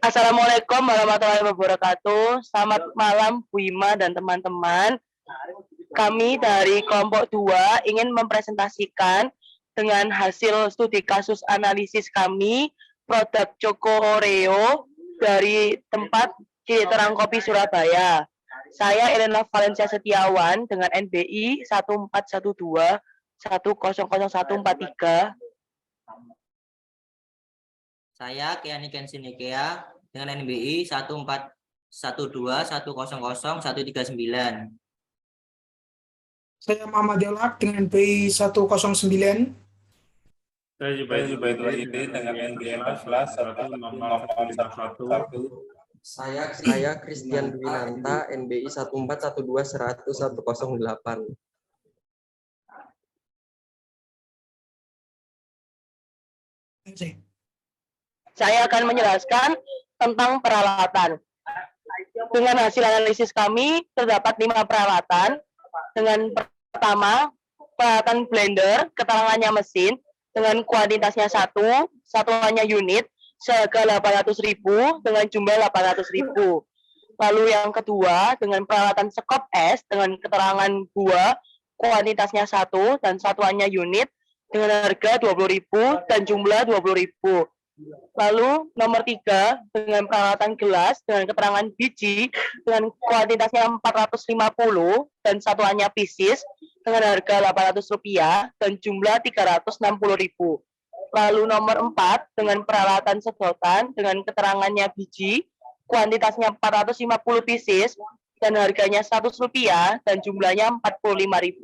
Assalamualaikum warahmatullahi wabarakatuh. Selamat malam Bu Ima dan teman-teman. Kami dari kelompok 2 ingin mempresentasikan dengan hasil studi kasus analisis kami produk Choco Oreo dari tempat Citerang Kopi Surabaya. Saya Elena Valencia Setiawan dengan NBI 1412 1000143. Saya Keani Kensinikea dengan NBI 1412100139. Saya Muhammad Delak dengan NBI 109. Saya Zubaidullah Ide dengan NBI 141651. Saya Christian Dwinanta NBI 1412100108. Saya akan menjelaskan tentang peralatan. Dengan hasil analisis kami, terdapat 5 peralatan. Dengan pertama, peralatan blender, keterangannya mesin, dengan kuantitasnya 1, satuannya unit, seharga 800.000 dengan jumlah 800.000. Lalu yang kedua, dengan peralatan sekop es, dengan keterangan buah, kuantitasnya 1 dan satuannya unit, dengan harga 20.000 dan jumlah 20.000. Lalu nomor 3 dengan peralatan gelas dengan keterangan biji dengan kuantitasnya 450 dan satuannya pieces dengan harga Rp800 dan jumlah 360.000. Lalu nomor 4 dengan peralatan sedotan dengan keterangannya biji kuantitasnya 450 pieces dan harganya Rp100 dan jumlahnya 45.000.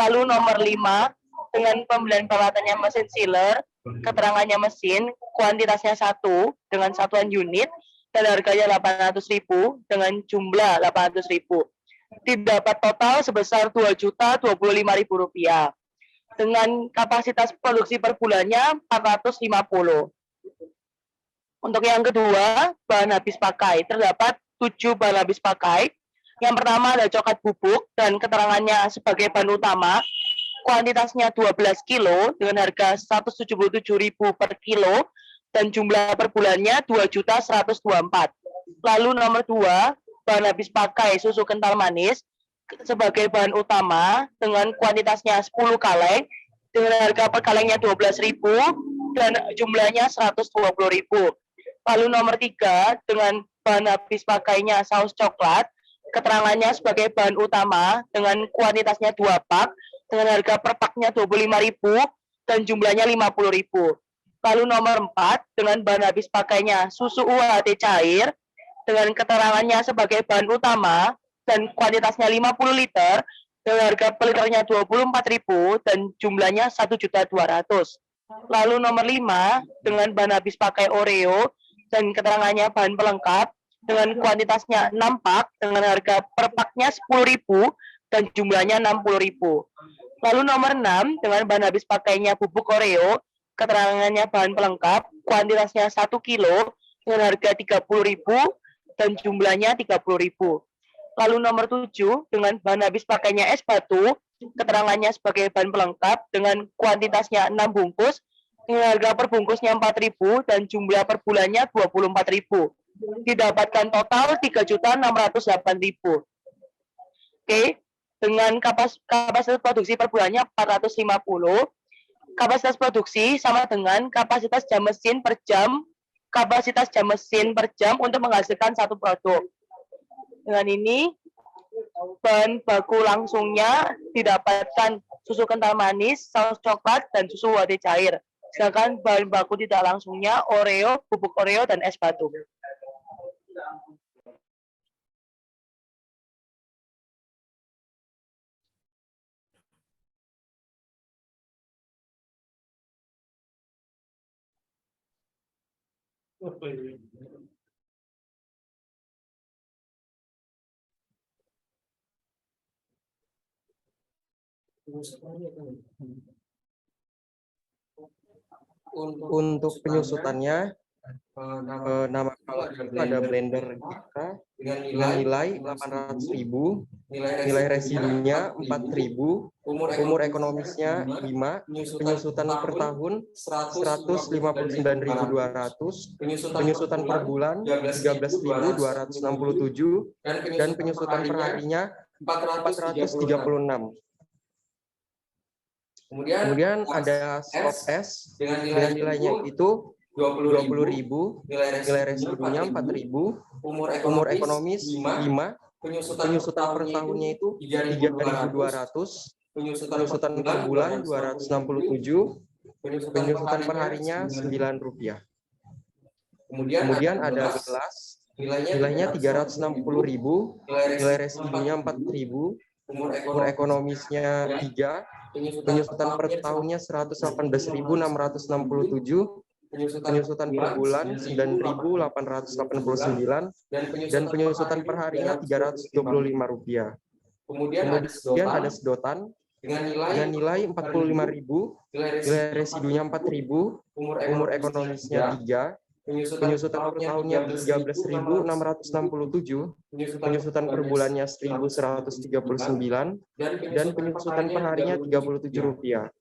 Lalu nomor 5 dengan pembelian peralatannya mesin sealer, keterangannya mesin, kuantitasnya 1 dengan satuan unit, dan harganya 800.000 dengan jumlah 800.000. Didapat total sebesar Rp2.025.000 dengan kapasitas produksi per bulannya 450. Untuk yang kedua, bahan habis pakai. Terdapat 7 bahan habis pakai. Yang pertama ada coklat bubuk dan keterangannya sebagai bahan utama. Kuantitasnya 12 kilo dengan harga Rp177.000 per kilo dan jumlah per bulannya Rp2.124.000. Lalu nomor 2, bahan habis pakai susu kental manis sebagai bahan utama dengan kuantitasnya 10 kaleng dengan harga per kalengnya Rp12.000 dan jumlahnya Rp120.000. Lalu nomor 3 dengan bahan habis pakainya saus coklat, keterangannya sebagai bahan utama dengan kuantitasnya 2 pak dengan harga per paknya Rp25.000 dan jumlahnya Rp50.000. Lalu nomor 4 dengan bahan habis pakainya susu UHT cair dengan keterangannya sebagai bahan utama dan kuantitasnya 50 liter dengan harga per liternya Rp24.000 dan jumlahnya Rp1.200.000. Lalu nomor 5 dengan bahan habis pakai Oreo dan keterangannya bahan pelengkap dengan kuantitasnya 6 pak dengan harga per paknya Rp10.000 dan jumlahnya Rp60.000. Lalu nomor 6 dengan bahan habis pakainya bubuk Oreo, keterangannya bahan pelengkap, kuantitasnya 1 kilo dengan harga Rp30.000 dan jumlahnya Rp30.000. Lalu nomor 7 dengan bahan habis pakainya es batu, keterangannya sebagai bahan pelengkap dengan kuantitasnya 6 bungkus dengan harga per bungkusnya Rp4.000 dan jumlah per bulannya Rp24.000. Didapatkan total Rp3.608.000. Oke. Dengan kapasitas produksi per bulannya 450, kapasitas produksi sama dengan kapasitas jam mesin per jam, untuk menghasilkan satu produk. Dengan ini, bahan baku langsungnya didapatkan susu kental manis, saus coklat, dan susu UHT cair. Sedangkan bahan baku tidak langsungnya Oreo, bubuk Oreo, dan es batu. Untuk penyusutannya, nama ada blender kita dengan nilai 800.000 nilai residunya 4.000, umur ekonomisnya 5, penyusutan per tahun 159.200, penyusutan per bulan 13.267, dan penyusutan per harinya 436. Kemudian ada stop S dengan nilainya itu 20.000, nilai residunya 4.000, umur ekonomis 5, penyusutan per tahunnya itu 3.200, penyusutan per bulan 267, penyusutan per harinya Rp9. Kemudian ada gelas, nilainya 360.000, nilai residunya 4.000, umur ekonomisnya 3, penyusutan per tahunnya 118.667, penyusutan per bulan 9.889, dan penyusutan per harinya Rp325. Kemudian ada sedotan dengan nilai 45.000, nilai residunya 4.000, umur ekonomisnya 3, penyusutan per tahunnya 13.667, penyusutan per bulannya 1.139, dan penyusutan per harinya Rp37.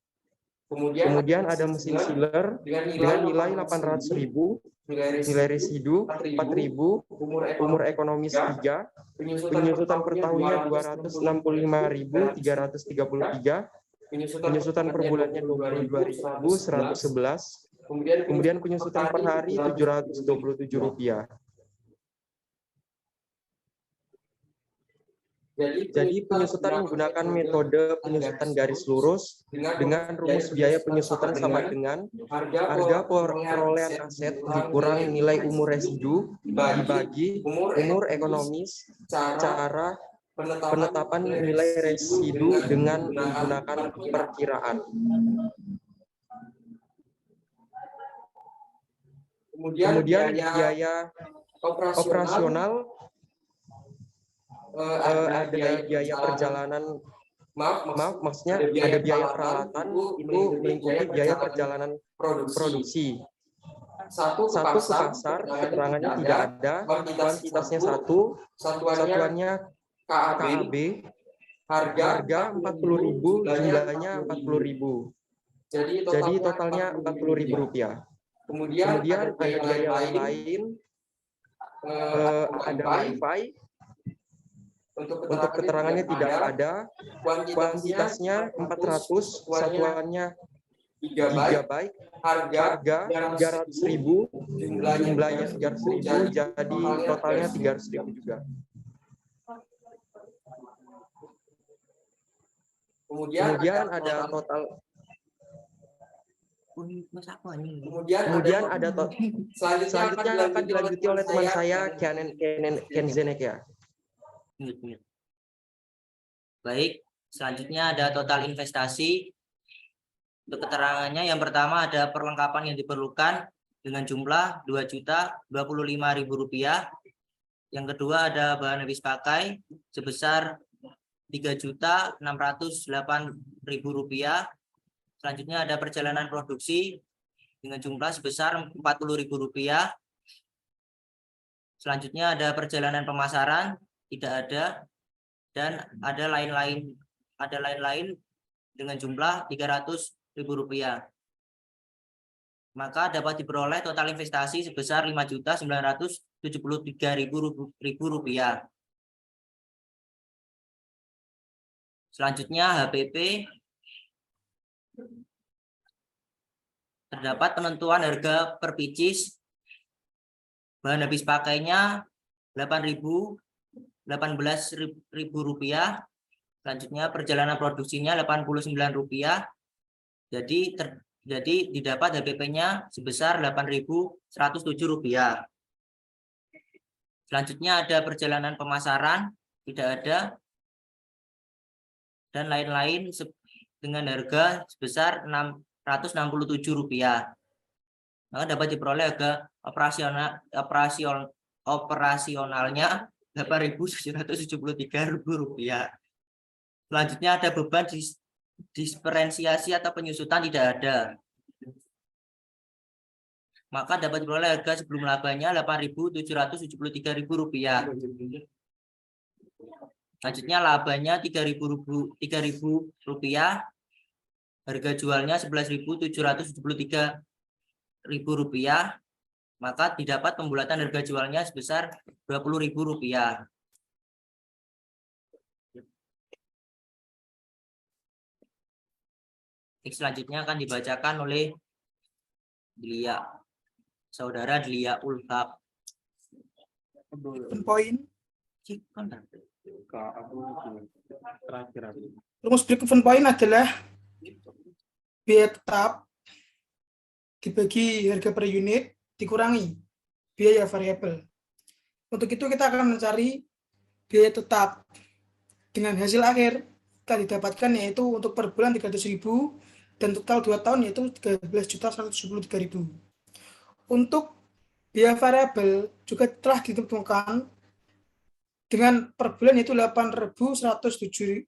Kemudian ada mesin sealer dengan nilai 800.000, nilai residu 4.000, umur ekonomis 3, penyusutan per tahunnya 265.333, penyusutan per bulannya 22.111, kemudian penyusutan per hari Rp727. Jadi penyusutan menggunakan metode penyusutan garis lurus dengan rumus biaya penyusutan sama dengan harga perolehan aset dikurang nilai umur residu dibagi umur ekonomis, cara penetapan nilai residu dengan menggunakan perkiraan. Kemudian biaya operasional, ada biaya perjalanan, maksudnya ada biaya peralatan, itu melingkupi biaya perjalanan produksi. Satu ke pasar, keterangannya tidak ada, kuantitasnya 1, satuannya KAB, harga 40.000, jumlahnya 40.000. Jadi totalnya Rp40.000. Kemudian ada biaya lain, ada wifi. Untuk keterangannya tidak ada, kuantitasnya 400, satuannya GB, harga 300.000, jumlahnya 300.000, jadi totalnya 300.000 juga. Kemudian ada total. Kemudian ada selanjutnya akan dilanjuti oleh teman saya Kenzenekea. Baik, selanjutnya ada total investasi. Untuk keterangannya, yang pertama ada perlengkapan yang diperlukan dengan jumlah Rp2.025.000. Yang kedua ada bahan habis pakai sebesar Rp3.608.000. Selanjutnya ada perjalanan produksi dengan jumlah sebesar Rp40.000. Selanjutnya ada perjalanan pemasaran, tidak ada, dan ada lain-lain dengan jumlah Rp300.000. Maka dapat diperoleh total investasi sebesar Rp5.973.000. Selanjutnya HPP. Terdapat penentuan harga per pieces. Bahan habis pakainya Rp18.000. Selanjutnya perjalanan produksinya Rp89. Jadi didapat HPP-nya sebesar Rp8.107. Selanjutnya ada perjalanan pemasaran, tidak ada, dan lain-lain dengan harga sebesar Rp667. Maka dapat diperoleh harga operasionalnya Rp8.773. Selanjutnya ada beban diferensiasi atau penyusutan, tidak ada. Maka dapat diperoleh harga sebelum labanya Rp8.773.000. Selanjutnya labanya Rp3.000, harga jualnya Rp11.773.000, maka didapat pembulatan harga jualnya sebesar Rp20.000. Selanjutnya akan dibacakan oleh Saudara Delia Ulhaq. Poin. Terakhir. Rumus break even point adalah biaya tetap dibagi harga per unit dikurangi biaya variabel. Untuk itu kita akan mencari biaya tetap dengan hasil akhir kita didapatkan yaitu untuk per bulan 300.000 dan total 2 tahun yaitu 13.173.000. Untuk biaya variabel juga telah ditentukan dengan per bulan yaitu 8.107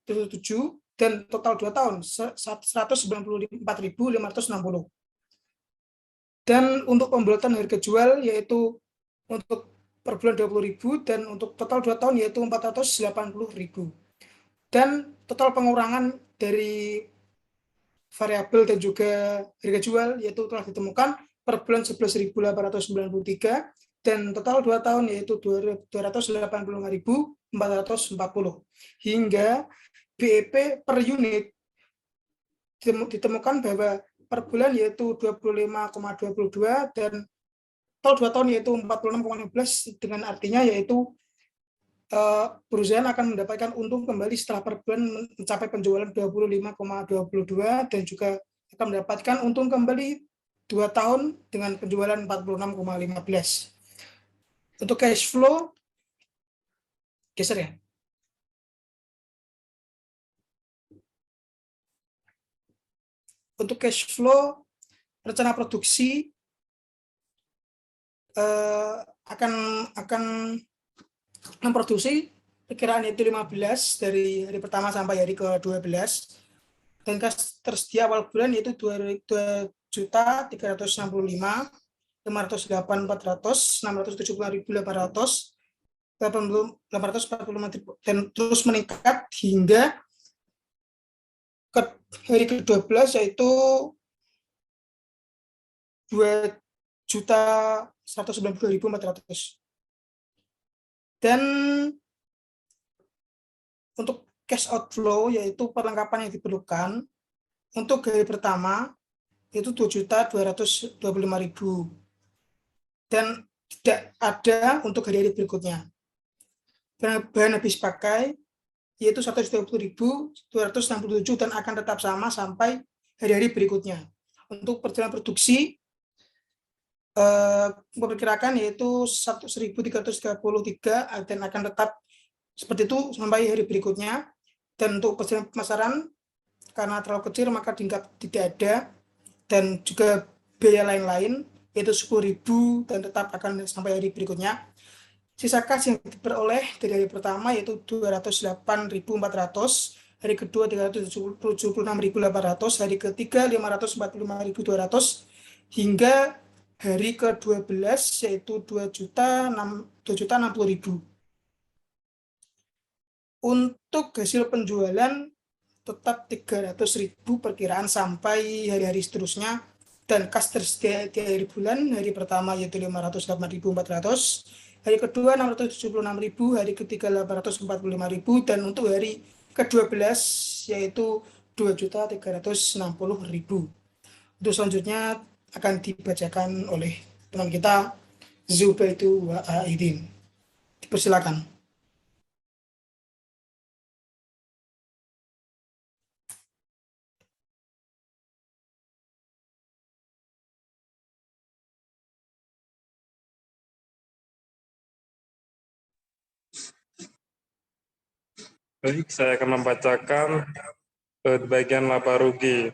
dan total 2 tahun 194.560. Dan untuk pembulatan harga jual yaitu untuk per bulan 20.000 dan untuk total 2 tahun yaitu 480.000. Dan total pengurangan dari variabel dan juga harga jual yaitu telah ditemukan per bulan 11.893 dan total 2 tahun yaitu 285.440 hingga BEP per unit ditemukan bahwa per bulan yaitu 25,22 dan total 2 tahun yaitu 46,15 dengan artinya yaitu perusahaan akan mendapatkan untung kembali setelah per bulan mencapai penjualan 25,22 dan juga akan mendapatkan untung kembali 2 tahun dengan penjualan 46,15. Untuk cash flow, geser ya. Untuk cash flow, rencana produksi akan memproduksi perkiraan itu 15 dari hari pertama sampai hari ke-12 dan kas tersedia awal bulan yaitu 2.365.508.400, 675.845 dan terus meningkat hingga ke hari ke-12 yaitu 2.192.400. Dan untuk cash outflow yaitu perlengkapan yang diperlukan untuk hari pertama itu 2.225.000 dan tidak ada untuk hari-hari berikutnya. Bahan habis pakai yaitu 120.267 dan akan tetap sama sampai hari-hari berikutnya. Untuk perjalanan produksi memperkirakan yaitu 1.333 dan akan tetap seperti itu sampai hari berikutnya. Dan untuk perjalanan pemasaran karena terlalu kecil maka tidak ada dan juga biaya lain-lain yaitu 10.000 dan tetap akan sampai hari berikutnya. Sisa kas yang diperoleh dari hari pertama yaitu 208.400, hari kedua 376.800, hari ketiga 545.200 hingga hari ke-12 yaitu 2.060.000. Untuk hasil penjualan tetap 300.000 perkiraan sampai hari-hari seterusnya dan kas tersedia di akhir bulan, hari pertama yaitu 508.400, hari kedua 676.000, hari ketiga 845.000 dan untuk hari ke-12 yaitu 2.360.000. Untuk selanjutnya akan dibacakan oleh teman kita Zubaidu wa Aidin. Dipersilakan. Baik, saya akan membacakan bagian laba rugi.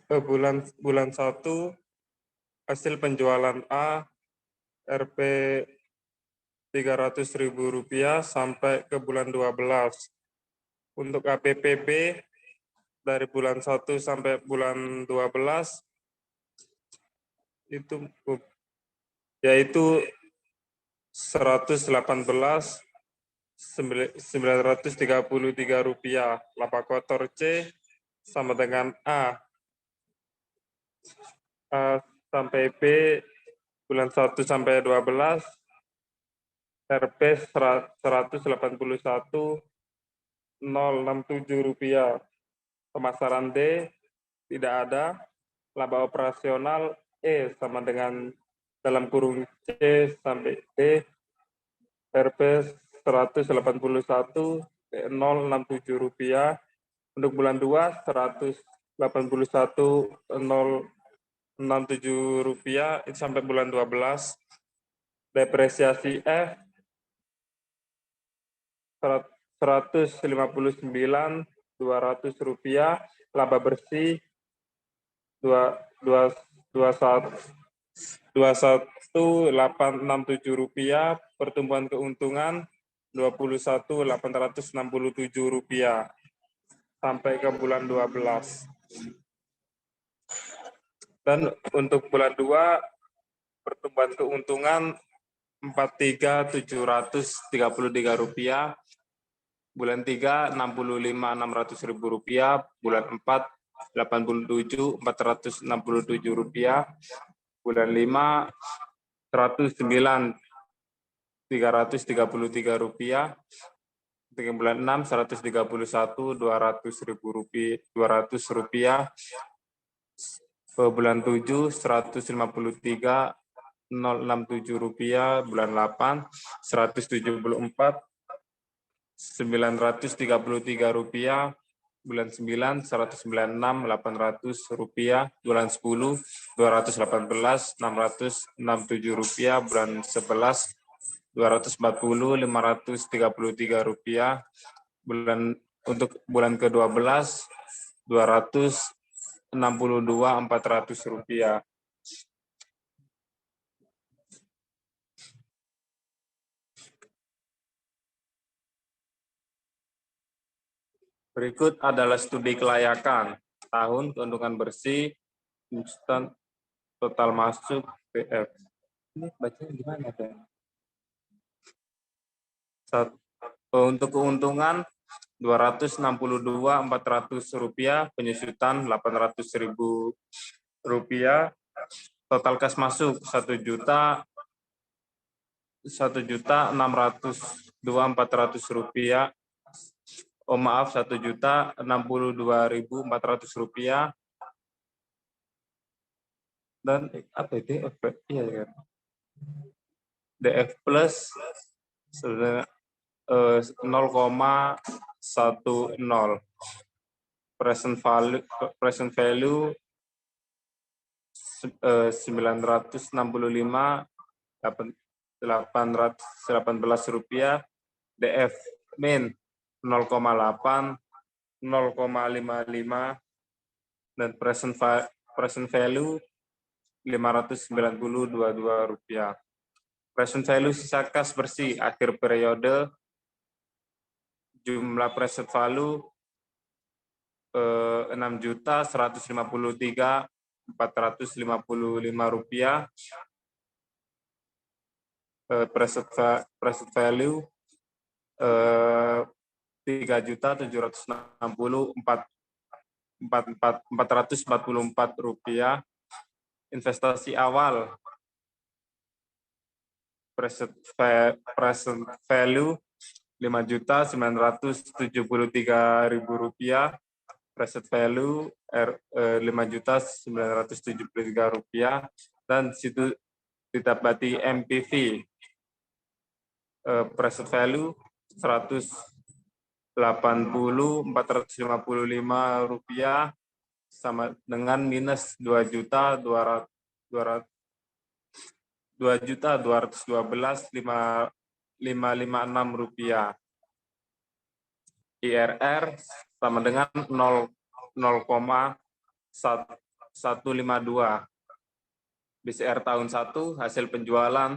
Bulan 1 hasil penjualan A Rp 300.000 sampai ke bulan 12. Untuk APPB dari bulan 1 sampai bulan 12 itu yaitu 118.933 rupiah. Laba kotor C sama dengan A sampai B bulan 1 sampai 12 Rp 181.067 rupiah. Pemasaran D tidak ada. Laba operasional E sama dengan dalam kurung C sampai D Rp 181.067 rupiah. Untuk bulan 2 181.067 rupiah itu sampai bulan 12. Depresiasi F 159.200 rupiah. Laba bersih 21.867 rupiah. Pertumbuhan keuntungan 21.867 rupiah sampai ke bulan 12. Dan untuk bulan 2 pertumbuhan keuntungan 43.733 rupiah. Bulan 3 65.600.000 rupiah. Bulan 4 87.467 rupiah. Bulan 5 109.333 rupiah. Untuk bulan 6 131.200 rupiah. Bulan 7 153.067 rupiah. Bulan 8 174.933 rupiah. Bulan 9 196.800 rupiah. Bulan 10 218.667 rupiah. Bulan 11 240.533 rupiah. Untuk bulan ke-12 262.400 rupiah. Berikut adalah studi kelayakan tahun keuntungan bersih instan total masuk PF. Ini bacanya gimana, Ben? Untuk keuntungan 262.400 rupiah, penyusutan 800.000 rupiah, total kas masuk 1.602.400 rupiah. Oh maaf, 1.062.400 rupiah. Dan apa itu? Iya, DF plus 0,10. Present value 965.818 rupiah. DF min 0,8, 0,55, dan present value 590.22 rupiah. Present value sisa kas bersih akhir periode, jumlah present value 6.153.455 rupiah. Present value 3.760.444 rupiah. Investasi awal present value 5.973.000 rupiah. Present value 5.973 rupiah. Dan situ ditambati MPV present value 180.455 rupiah sama dengan minus 2.212.556 rupiah. IRR sama dengan 0,152. BCR tahun 1 hasil penjualan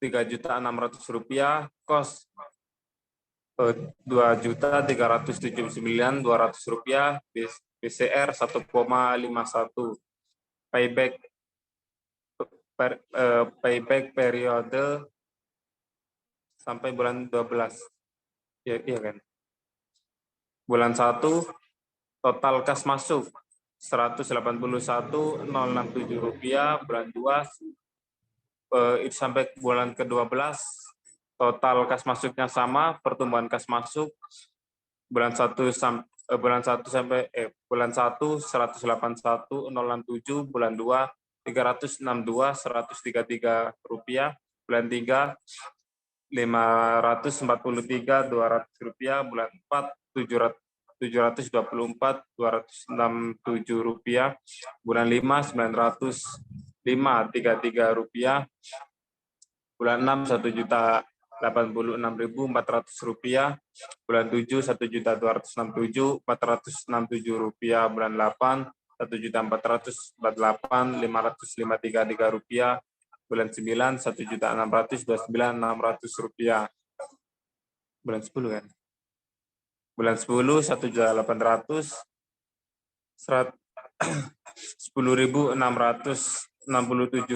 3.600.000 rupiah, kos 2.379.200 rupiah, BCR 1,51. Payback periode sampai bulan 12. Iya kan? Bulan 1 total kas masuk Rp181.067, bulan 2 itu sampai bulan ke-12 total kas masuknya sama, pertumbuhan kas masuk bulan 1 sampai bulan 1 181.067, bulan 2 362.133 rupiah, bulan 3 543.200 rupiah, bulan 4 724.267 rupiah, bulan 5 905.33 rupiah, bulan 6 1.086.400 rupiah, bulan 7 1.267.467 rupiah, bulan 8 1.448.553 rupiah, bulan 9 1.629.600 rupiah, bulan 10 kan? Bulan 10 1.800 10.667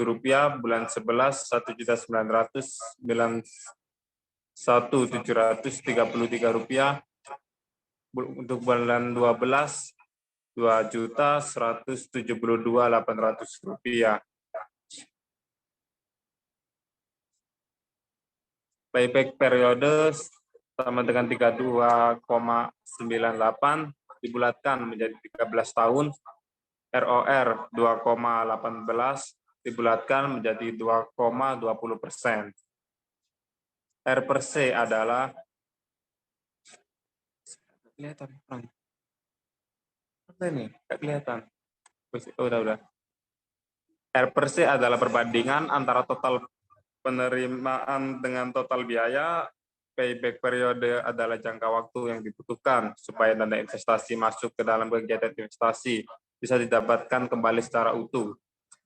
rupiah, bulan 11 1.991.733 rupiah, untuk bulan 12 2.172.800 rupiah. Payback periode sama dengan 32,98 dibulatkan menjadi 13 tahun, ROR 2,18 dibulatkan menjadi 2,20%. R per C adalah kelihatan. Apa ini? Nggak kelihatan. Udah. R per C adalah perbandingan antara total penerimaan dengan total biaya. Payback periode adalah jangka waktu yang dibutuhkan supaya dana investasi masuk ke dalam kegiatan investasi bisa didapatkan kembali secara utuh.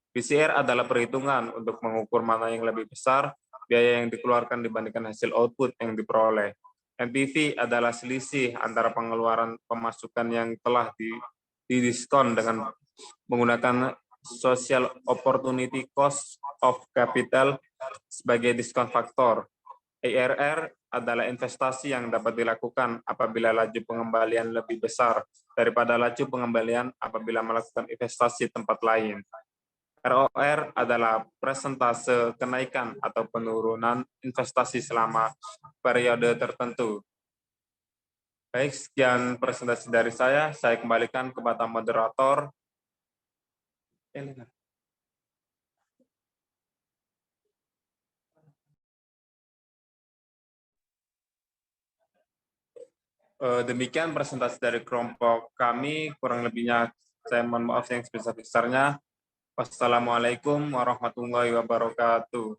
PCR adalah perhitungan untuk mengukur mana yang lebih besar biaya yang dikeluarkan dibandingkan hasil output yang diperoleh. NPV adalah selisih antara pengeluaran pemasukan yang telah didiskon dengan menggunakan social opportunity cost of capital sebagai diskon faktor. IRR adalah investasi yang dapat dilakukan apabila laju pengembalian lebih besar daripada laju pengembalian apabila melakukan investasi tempat lain. ROR adalah persentase kenaikan atau penurunan investasi selama periode tertentu. Baik, sekian presentasi dari saya kembalikan kepada moderator. Demikian presentasi dari kelompok kami, kurang lebihnya saya mohon maaf yang sebesar-besarnya. Wassalamualaikum warahmatullahi wabarakatuh.